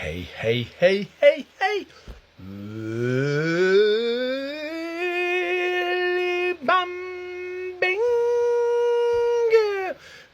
Hey, hey, hey, hey, hey. Bam, bing.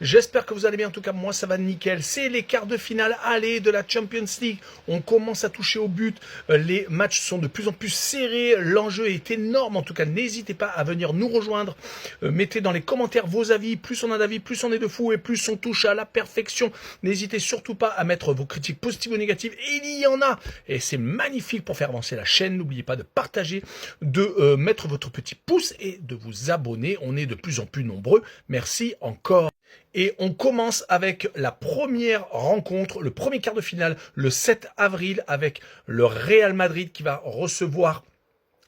J'espère que vous allez bien, en tout cas moi ça va nickel. C'est les quarts de finale aller de la Champions League. On commence à toucher au but, les matchs sont de plus en plus serrés, l'enjeu est énorme. En tout cas n'hésitez pas à venir nous rejoindre, mettez dans les commentaires vos avis, plus on a d'avis, plus on est de fous et plus on touche à la perfection. N'hésitez surtout pas à mettre vos critiques positives ou négatives, il y en a, et c'est magnifique pour faire avancer la chaîne. N'oubliez pas de partager, de mettre votre petit pouce et de vous abonner, on est de plus en plus nombreux, merci encore. Et on commence avec la première rencontre, le premier quart de finale, le 7 avril, avec le Real Madrid qui va recevoir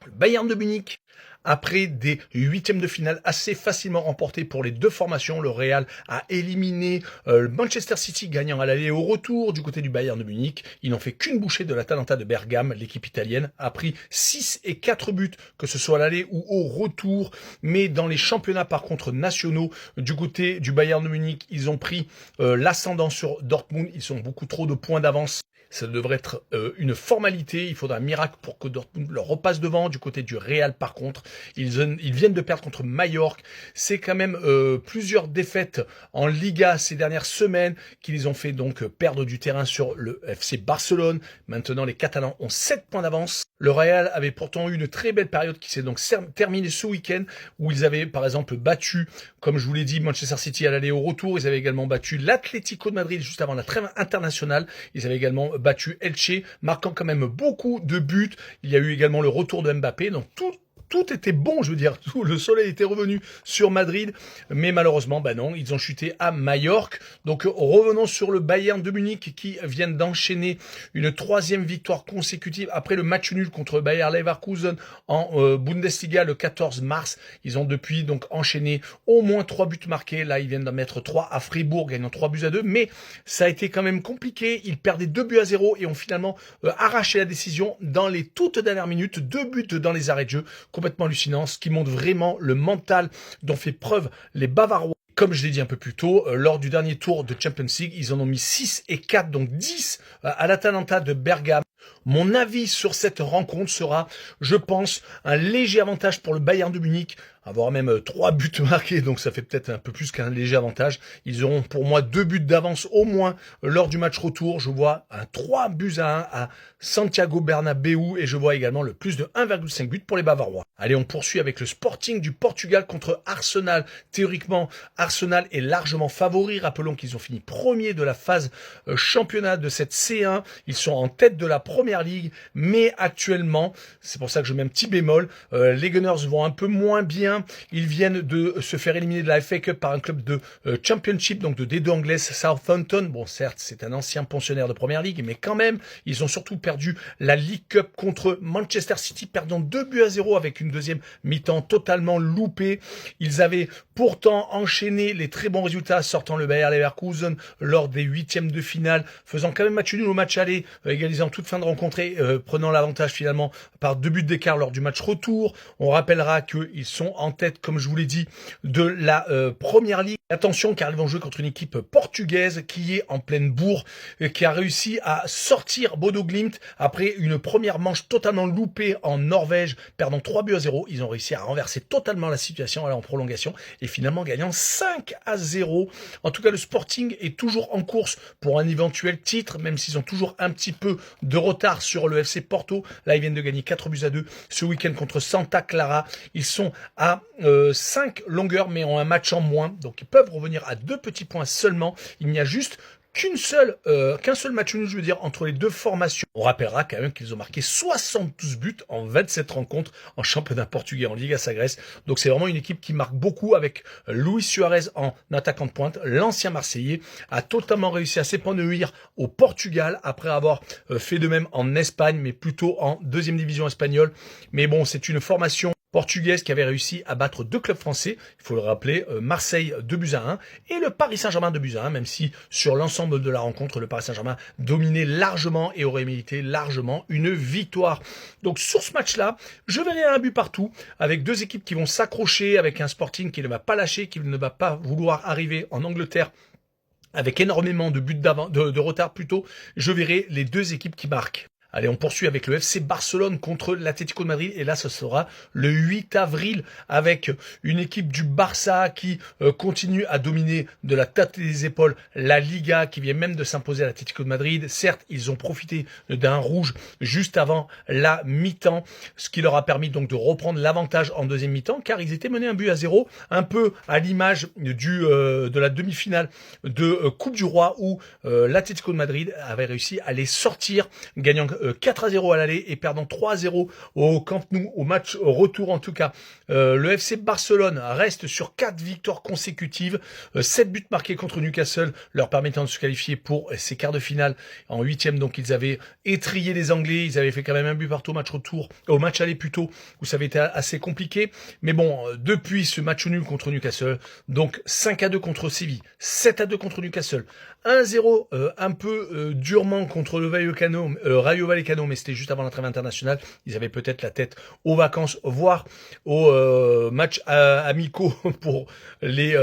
le Bayern de Munich. Après des huitièmes de finale assez facilement remportés pour les deux formations, le Real a éliminé Manchester City gagnant à l'aller et au retour. Du côté du Bayern de Munich, ils n'ont fait qu'une bouchée de l'Atalanta de Bergame. L'équipe italienne a pris 6 et 4 buts, que ce soit à l'aller ou au retour. Mais dans les championnats par contre nationaux, du côté du Bayern de Munich, ils ont pris l'ascendant sur Dortmund. Ils ont beaucoup trop de points d'avance. Ça devrait être une formalité. Il faudra un miracle pour que Dortmund leur repasse devant. Du côté du Real, par contre, ils viennent de perdre contre Majorque. C'est quand même plusieurs défaites en Liga ces dernières semaines qui les ont fait donc perdre du terrain sur le FC Barcelone. Maintenant, les Catalans ont 7 points d'avance. Le Real avait pourtant eu une très belle période qui s'est donc terminée ce week-end, où ils avaient par exemple battu, comme je vous l'ai dit, Manchester City à l'aller et au retour. Ils avaient également battu l'Atlético de Madrid juste avant la trêve internationale. Ils avaient également battu Elche, marquant quand même beaucoup de buts. Il y a eu également le retour de Mbappé, donc tout était bon, je veux dire, tout le soleil était revenu sur Madrid, mais malheureusement, non, ils ont chuté à Majorque. Donc revenons sur le Bayern de Munich qui viennent d'enchaîner une 3e victoire consécutive après le match nul contre Bayer Leverkusen en Bundesliga le 14 mars. Ils ont depuis donc enchaîné au moins 3 buts marqués. Là, ils viennent d'en mettre 3 à Fribourg, gagnant 3-2, mais ça a été quand même compliqué. Ils perdaient 2-0 et ont finalement arraché la décision dans les toutes dernières minutes. 2 buts dans les arrêts de jeu, complètement hallucinant, ce qui montre vraiment le mental dont fait preuve les Bavarois. Comme je l'ai dit un peu plus tôt, lors du dernier tour de Champions League, ils en ont mis 6 et 4, donc 10 à l'Atalanta de Bergame. Mon avis sur cette rencontre sera, je pense, un léger avantage pour le Bayern de Munich, avoir même 3 buts marqués, donc ça fait peut-être un peu plus qu'un léger avantage. Ils auront pour moi 2 buts d'avance au moins lors du match retour. Je vois un 3-1 à Santiago Bernabéu et je vois également le plus de 1,5 buts pour les Bavarois. Allez, on poursuit avec le Sporting du Portugal contre Arsenal. Théoriquement, Arsenal est largement favori. Rappelons qu'ils ont fini premier de la phase championnat de cette C1. Ils sont en tête de la Première Ligue, mais actuellement, c'est pour ça que je mets un petit bémol, les Gunners vont un peu moins bien. Ils viennent de se faire éliminer de la FA Cup par un club de Championship, donc de D2 anglaise, Southampton. Bon, certes, c'est un ancien pensionnaire de Première Ligue, mais quand même, ils ont surtout perdu la League Cup contre Manchester City, perdant 2-0 avec une deuxième mi-temps totalement loupée. Ils avaient pourtant enchaîné les très bons résultats, sortant le Bayer Leverkusen lors des huitièmes de finale, faisant quand même match nul au match aller, égalisant toute fin de rencontre et prenant l'avantage finalement par 2 buts d'écart lors du match retour. On rappellera qu'ils sont en tête, comme je vous l'ai dit, de la Première Ligue. Attention, car ils vont jouer contre une équipe portugaise qui est en pleine bourre, qui a réussi à sortir Bodo Glimt après une première manche totalement loupée en Norvège, perdant 3-0. Ils ont réussi à renverser totalement la situation, aller en prolongation et finalement gagnant 5-0. En tout cas, le Sporting est toujours en course pour un éventuel titre, même s'ils ont toujours un petit peu de retard sur le FC Porto. Là, ils viennent de gagner 4-2 ce week-end contre Santa Clara. Ils sont à 5 longueurs, mais ont un match en moins. Donc, ils peuvent revenir à 2 petits points seulement. Il n'y a juste qu'un seul match nul, je veux dire, entre les deux formations. On rappellera quand même qu'ils ont marqué 72 buts en 27 rencontres en championnat portugais, en Liga Sagres. Donc c'est vraiment une équipe qui marque beaucoup avec Luis Suarez en attaquant de pointe. L'ancien Marseillais a totalement réussi à s'épanouir au Portugal après avoir fait de même en Espagne, mais plutôt en 2e division espagnole. Mais bon, c'est une formation portugaise qui avait réussi à battre 2 clubs français, il faut le rappeler, Marseille 2-1 et le Paris Saint-Germain 2-1, même si sur l'ensemble de la rencontre, le Paris Saint-Germain dominait largement et aurait mérité largement une victoire. Donc sur ce match-là, je verrai un but partout, avec 2 équipes qui vont s'accrocher, avec un Sporting qui ne va pas lâcher, qui ne va pas vouloir arriver en Angleterre avec énormément de buts de retard plutôt, je verrai les deux équipes qui marquent. Allez, on poursuit avec le FC Barcelone contre l'Atlético de Madrid. Et là, ce sera le 8 avril avec une équipe du Barça qui continue à dominer de la tête et des épaules la Liga, qui vient même de s'imposer à l'Atlético de Madrid. Certes, ils ont profité d'un rouge juste avant la mi-temps, ce qui leur a permis donc de reprendre l'avantage en deuxième mi-temps, car ils étaient menés 1-0, un peu à l'image de la demi-finale de Coupe du Roi où l'Atlético de Madrid avait réussi à les sortir, gagnant 4-0 à l'aller et perdant 3-0 au Camp Nou, au match retour en tout cas. Le FC Barcelone reste sur 4 victoires consécutives, 7 buts marqués contre Newcastle, leur permettant de se qualifier pour ces quarts de finale en 8e. Donc ils avaient étrillé les Anglais, ils avaient fait quand même un but partout au match retour, au match aller plutôt, où ça avait été assez compliqué. Mais bon, depuis ce match nul contre Newcastle, donc 5-2 contre Séville, 7-2 contre Newcastle, 1-0 un peu durement contre le Rayo Vallecano, mais c'était juste avant la trêve internationale. Ils avaient peut-être la tête aux vacances, voire aux matchs amicaux pour les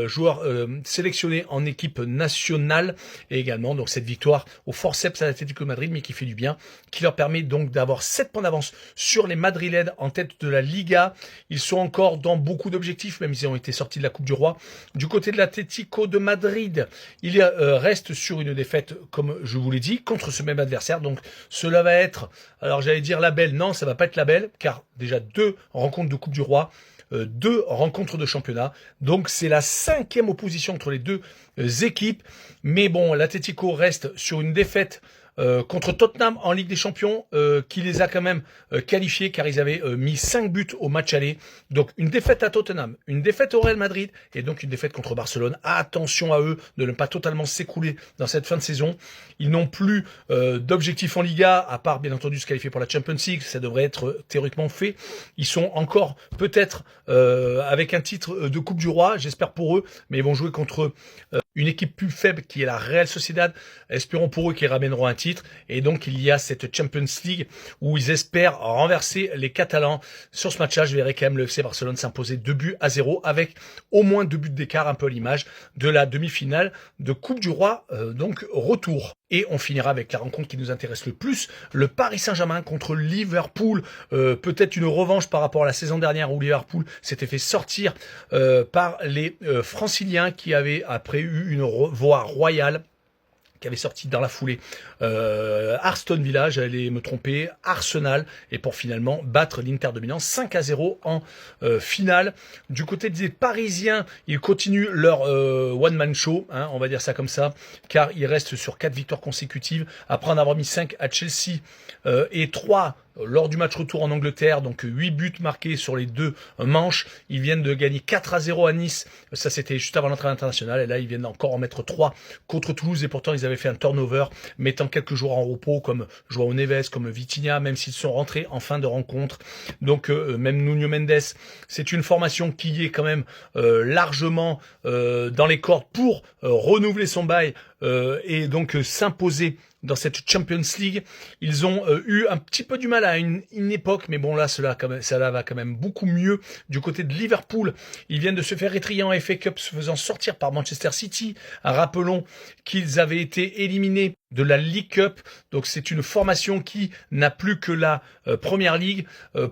joueurs sélectionnés en équipe nationale. Et également donc cette victoire au forceps à l'Atlético de Madrid, mais qui fait du bien, qui leur permet donc d'avoir 7 points d'avance sur les Madrilènes en tête de la Liga. Ils sont encore dans beaucoup d'objectifs, même s'ils ont été sortis de la Coupe du Roi. Du côté de l'Atlético de Madrid, il reste sur une défaite, comme je vous l'ai dit, contre ce même adversaire. Donc cela va être, alors j'allais dire la belle, non, ça va pas être la belle, car déjà 2 rencontres de Coupe du Roi, 2 rencontres de championnat. Donc c'est la 5e opposition entre les deux équipes. Mais bon, l'Atlético reste sur une défaite contre Tottenham en Ligue des Champions, qui les a quand même qualifiés, car ils avaient mis 5 buts au match aller. Donc une défaite à Tottenham, une défaite au Real Madrid et donc une défaite contre Barcelone. Attention à eux de ne pas totalement s'écrouler dans cette fin de saison. Ils n'ont plus d'objectifs en Liga, à part bien entendu se qualifier pour la Champions League. Ça devrait être théoriquement fait. Ils sont encore peut-être avec un titre de Coupe du Roi, j'espère pour eux, mais ils vont jouer contre une équipe plus faible qui est la Real Sociedad. Espérons pour eux qu'ils ramèneront un titre. Et donc il y a cette Champions League où ils espèrent renverser les Catalans. Sur ce match-là, je verrai quand même le FC Barcelone s'imposer 2-0 avec au moins 2 buts d'écart, un peu à l'image de la demi-finale de Coupe du Roi, donc retour. Et on finira avec la rencontre qui nous intéresse le plus, le Paris Saint-Germain contre Liverpool. Peut-être une revanche par rapport à la saison dernière où Liverpool s'était fait sortir par les Franciliens qui avaient après eu une voie royale, qui avait sorti dans la foulée Aston Villa, j'allais me tromper, Arsenal, et pour finalement battre l'Inter de Milan 5-0 en finale. Du côté des Parisiens, ils continuent leur one-man show, hein, on va dire ça comme ça, car ils restent sur 4 victoires consécutives, après en avoir mis 5 à Chelsea et 3 lors du match retour en Angleterre, donc 8 buts marqués sur les 2 manches. Ils viennent de gagner 4-0 à Nice, ça c'était juste avant l'entrée internationale, et là ils viennent encore en mettre 3 contre Toulouse, et pourtant ils avaient fait un turnover, mettant quelques joueurs en repos comme João Neves, comme Vitinha, même s'ils sont rentrés en fin de rencontre. Donc même Nuno Mendes, c'est une formation qui est quand même largement dans les cordes pour renouveler son bail et donc s'imposer dans cette Champions League. Ils ont eu un petit peu du mal à une époque, mais bon là, cela va quand même beaucoup mieux. Du côté de Liverpool, ils viennent de se faire étriller en FA Cup, se faisant sortir par Manchester City. Rappelons qu'ils avaient été éliminés de la League Cup, donc c'est une formation qui n'a plus que la Première Ligue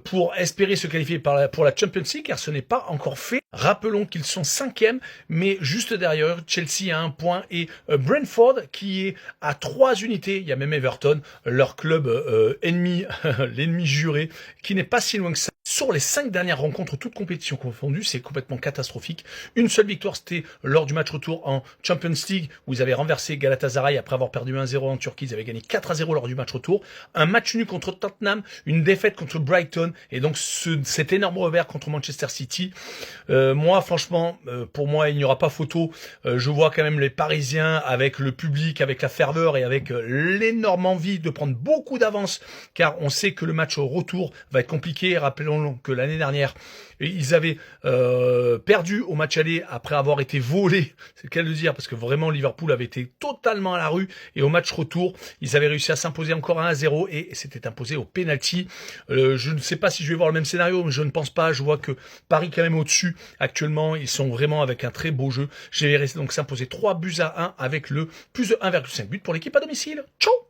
pour espérer se qualifier pour la Champions League, car ce n'est pas encore fait. Rappelons qu'ils sont 5e, mais juste derrière, Chelsea à 1 point et Brentford qui est à 3 unités. Il y a même Everton, leur club ennemi, l'ennemi juré, qui n'est pas si loin que ça. Sur les 5 dernières rencontres, toutes compétitions confondues, c'est complètement catastrophique. Une seule victoire, c'était lors du match retour en Champions League, où ils avaient renversé Galatasaray après avoir perdu 1-0 en Turquie. Ils avaient gagné 4-0 lors du match retour. Un match nul contre Tottenham, une défaite contre Brighton, et donc cet énorme revers contre Manchester City. Moi, franchement, pour moi, il n'y aura pas photo. Je vois quand même les Parisiens avec le public, avec la ferveur et avec l'énorme envie de prendre beaucoup d'avance, car on sait que le match au retour va être compliqué. Rappelons Rappelons que l'année dernière, ils avaient perdu au match aller après avoir été volés, c'est le cas de le dire, parce que vraiment Liverpool avait été totalement à la rue, et au match retour, ils avaient réussi à s'imposer encore 1-0, et c'était imposé au penalty. Je ne sais pas si je vais voir le même scénario, mais je ne pense pas. Je vois que Paris quand même au-dessus actuellement, ils sont vraiment avec un très beau jeu. Je vais donc s'imposer 3-1 avec le plus de 1,5 but pour l'équipe à domicile. Ciao.